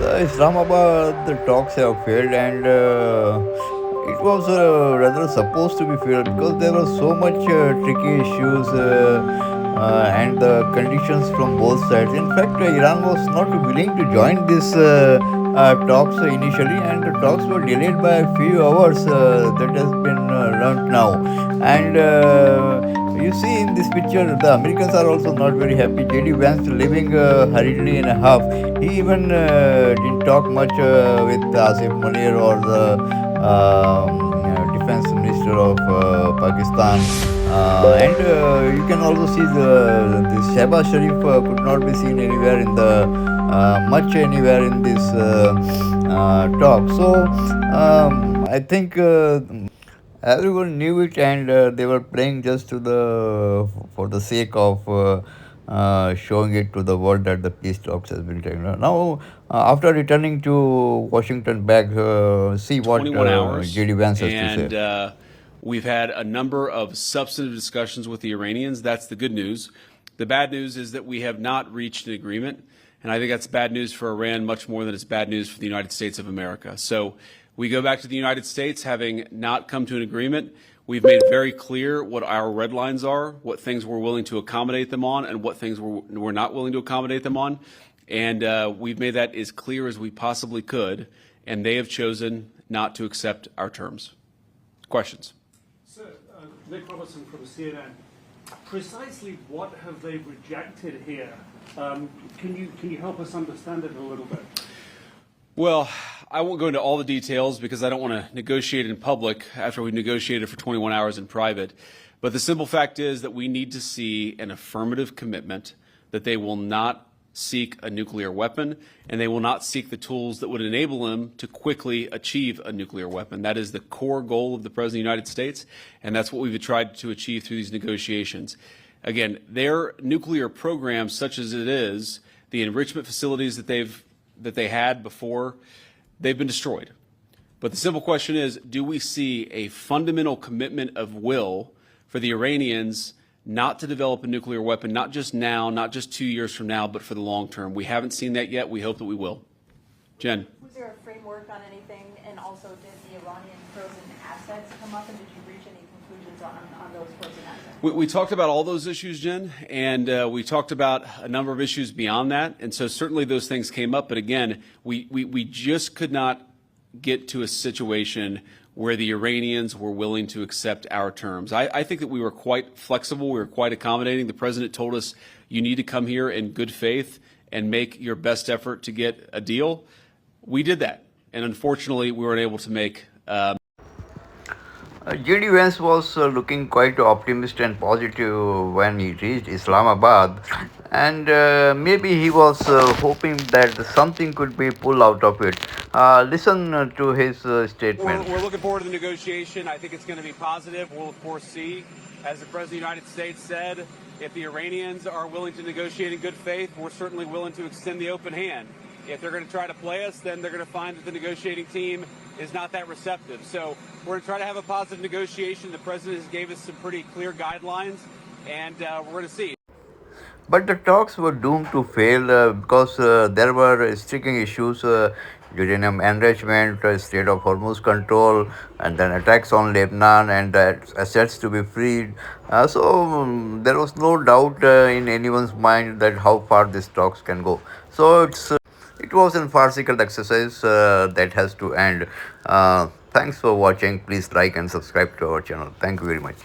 The Islamabad the talks have failed, and it was rather supposed to be failed because there was so much tricky issues and the conditions from both sides. In fact, Iran was not willing to join this talks initially, and the talks were delayed by a few hours. That has been learnt now, and. You see in this picture, the Americans are also not very happy. JD Vance living hurriedly in a huff. He even didn't talk much with Asif Munir or the defense minister of Pakistan. And you can also see this Shehbaz Sharif could not be seen anywhere in the much anywhere in this talk. So I think everyone knew it, and they were playing just to the for the sake of showing it to the world that the peace talks has been taken. Now, after returning to Washington back, see what 21 hours, JD Vance has to say. and we've had a number of substantive discussions with the Iranians. That's the good news. The bad news is that we have not reached an agreement, and I think that's bad news for Iran much more than it's bad news for the United States of America. So we go back to the United States having not come to an agreement. We've made very clear what our red lines are, what things we're willing to accommodate them on, and what things we're not willing to accommodate them on. And we've made that as clear as we possibly could, and they have chosen not to accept our terms. Questions? Sir, Nick Robertson from CNN. Precisely what have they rejected here? Can you help us understand it a little bit? Well, I won't go into all the details because I don't want to negotiate in public after we've negotiated for 21 hours in private. But the simple fact is that we need to see an affirmative commitment that they will not seek a nuclear weapon, and they will not seek the tools that would enable them to quickly achieve a nuclear weapon. That is the core goal of the President of the United States, and that's what we've tried to achieve through these negotiations. Again, their nuclear program, such as it is, the enrichment facilities that they had before, they've been destroyed. But the simple question is, do we see a fundamental commitment of will for the Iranians not to develop a nuclear weapon, not just now, not just 2 years from now, but for the long term? We haven't seen that yet. We hope that we will. Jen. Was there a framework on anything? And also, did the Iranian frozen assets come up, and did you reach any conclusions on those frozen assets? We talked about all those issues, Jen, and we talked about a number of issues beyond that. And so certainly those things came up. But again, we just could not get to a situation where the Iranians were willing to accept our terms. I think that we were quite flexible. We were quite accommodating. The president told us, you need to come here in good faith and make your best effort to get a deal. We did that. And unfortunately, we weren't able to make JD Vance was looking quite optimistic and positive when he reached Islamabad, and maybe he was hoping that something could be pulled out of it. Listen to his statement. We're looking forward to the negotiation. I think it's going to be positive. We'll, of course, see. As the President of the United States said, if the Iranians are willing to negotiate in good faith, we're certainly willing to extend the open hand. If they're going to try to play us, then they're going to find that the negotiating team is not that receptive. So we're going to try to have a positive negotiation. The President has gave us some pretty clear guidelines, and we're going to see. But the talks were doomed to fail because there were sticking issues, uranium enrichment, state of Hormuz control, and then attacks on Lebanon and assets to be freed. So there was no doubt in anyone's mind that how far these talks can go. So it was a farcical exercise that has to end. Thanks for watching. Please like and subscribe to our channel. Thank you very much.